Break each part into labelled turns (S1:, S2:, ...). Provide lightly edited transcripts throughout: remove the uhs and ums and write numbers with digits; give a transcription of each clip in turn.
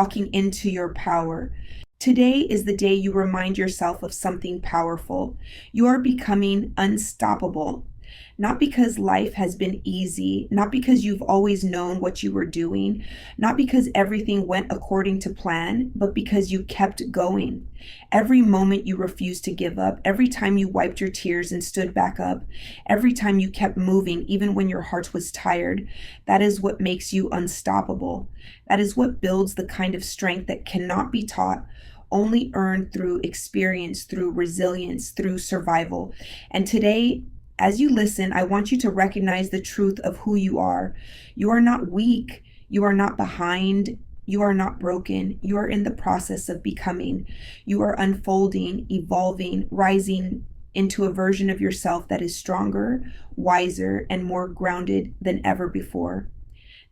S1: walking into your power. Today is the day you remind yourself of something powerful. You are becoming unstoppable. Not because life has been easy, not because you've always known what you were doing, not because everything went according to plan, but because you kept going. Every moment you refused to give up, every time you wiped your tears and stood back up, every time you kept moving, even when your heart was tired, that is what makes you unstoppable. That is what builds the kind of strength that cannot be taught, only earned through experience, through resilience, through survival. And today, as you listen, I want you to recognize the truth of who you are. You are not weak. You are not behind. You are not broken. You are in the process of becoming. You are unfolding, evolving, rising into a version of yourself that is stronger, wiser, and more grounded than ever before.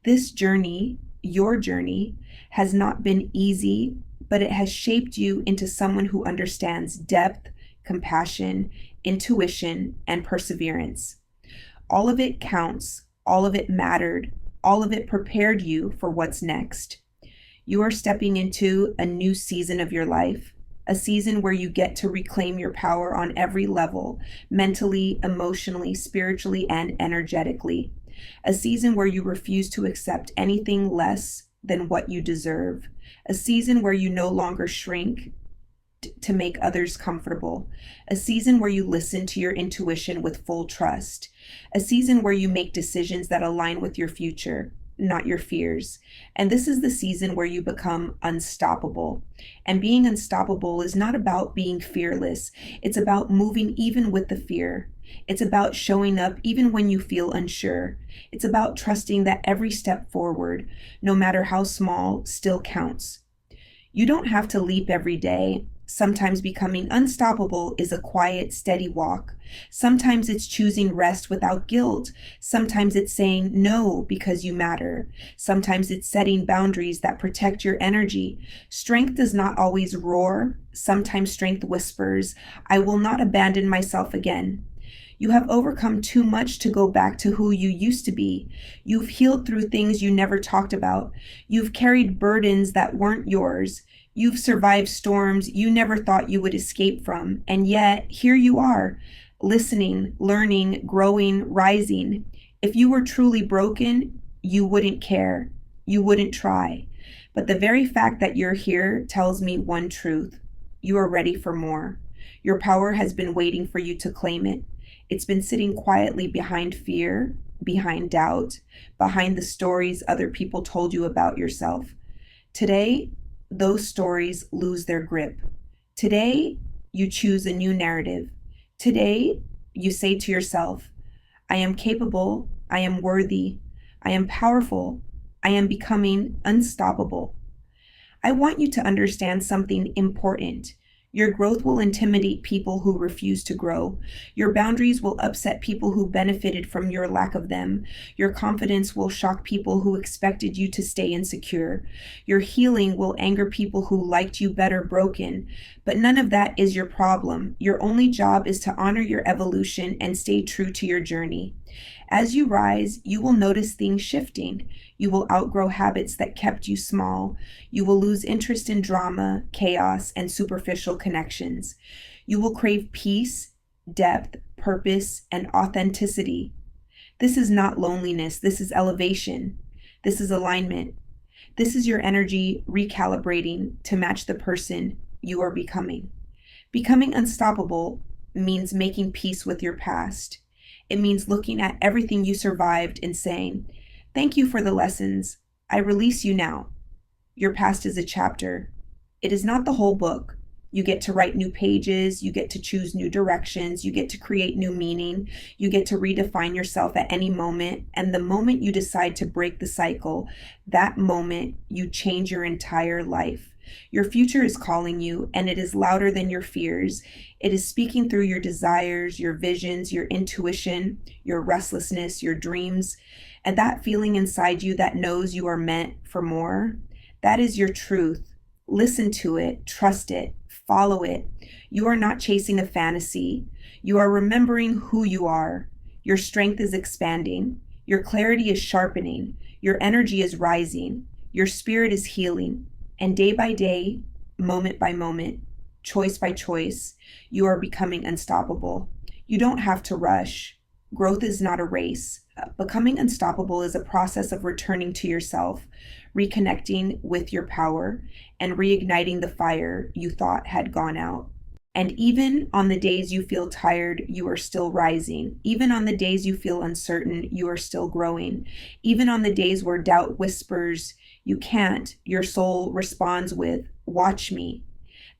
S1: This journey, your journey, has not been easy, but it has shaped you into someone who understands depth, compassion, intuition, and perseverance. All of it counts. All of it mattered. All of it prepared you for what's next. You are stepping into a new season of your life, a season where you get to reclaim your power on every level, mentally, emotionally, spiritually, and energetically. A season where you refuse to accept anything less than what you deserve. A season where you no longer shrink to make others comfortable. A season where you listen to your intuition with full trust. A season where you make decisions that align with your future, not your fears. And this is the season where you become unstoppable. And being unstoppable is not about being fearless. It's about moving even with the fear. It's about showing up even when you feel unsure. It's about trusting that every step forward, no matter how small, still counts. You don't have to leap every day. Sometimes becoming unstoppable is a quiet, steady walk. Sometimes it's choosing rest without guilt. Sometimes it's saying no because you matter. Sometimes it's setting boundaries that protect your energy. Strength does not always roar. Sometimes strength whispers, "I will not abandon myself again." You have overcome too much to go back to who you used to be. You've healed through things you never talked about. You've carried burdens that weren't yours. You've survived storms you never thought you would escape from. And yet, here you are, listening, learning, growing, rising. If you were truly broken, you wouldn't care. You wouldn't try. But the very fact that you're here tells me one truth. You are ready for more. Your power has been waiting for you to claim it. It's been sitting quietly behind fear, behind doubt, behind the stories other people told you about yourself. Today, those stories lose their grip. Today, you choose a new narrative. Today, you say to yourself, "I am capable, I am worthy, I am powerful, I am becoming unstoppable." I want you to understand something important. Your growth will intimidate people who refuse to grow. Your boundaries will upset people who benefited from your lack of them. Your confidence will shock people who expected you to stay insecure. Your healing will anger people who liked you better broken. But none of that is your problem. Your only job is to honor your evolution and stay true to your journey. As you rise, you will notice things shifting. You will outgrow habits that kept you small. You will lose interest in drama, chaos, and superficial connections. You will crave peace, depth, purpose, and authenticity. This is not loneliness. This is elevation. This is alignment. This is your energy recalibrating to match the person you are becoming. Becoming unstoppable means making peace with your past. It means looking at everything you survived and saying, "Thank you for the lessons. I release you now." Your past is a chapter. It is not the whole book. You get to write new pages. You get to choose new directions. You get to create new meaning. You get to redefine yourself at any moment. And the moment you decide to break the cycle, that moment you change your entire life. Your future is calling you, and it is louder than your fears. It is speaking through your desires, your visions, your intuition, your restlessness, your dreams. And that feeling inside you that knows you are meant for more, that is your truth. Listen to it, trust it, follow it. You are not chasing a fantasy. You are remembering who you are. Your strength is expanding. Your clarity is sharpening. Your energy is rising. Your spirit is healing. And day by day, moment by moment, choice by choice, you are becoming unstoppable. You don't have to rush. Growth is not a race. Becoming unstoppable is a process of returning to yourself, reconnecting with your power, and reigniting the fire you thought had gone out. And even on the days you feel tired, you are still rising. Even on the days you feel uncertain, you are still growing. Even on the days where doubt whispers, you can't, your soul responds with, watch me.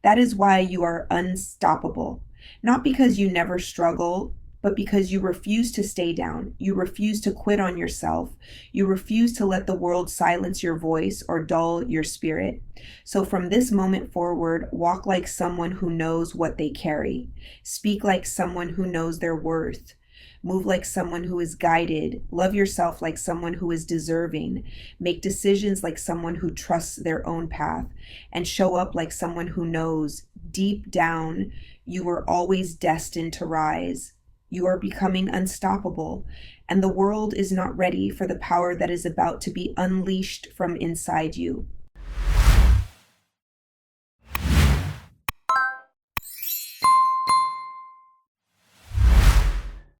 S1: That is why you are unstoppable. Not because you never struggle, but because you refuse to stay down. You refuse to quit on yourself. You refuse to let the world silence your voice or dull your spirit. So from this moment forward, walk like someone who knows what they carry. Speak like someone who knows their worth. Move like someone who is guided. Love yourself like someone who is deserving. Make decisions like someone who trusts their own path. And show up like someone who knows deep down you were always destined to rise. You are becoming unstoppable, and the world is not ready for the power that is about to be unleashed from inside you.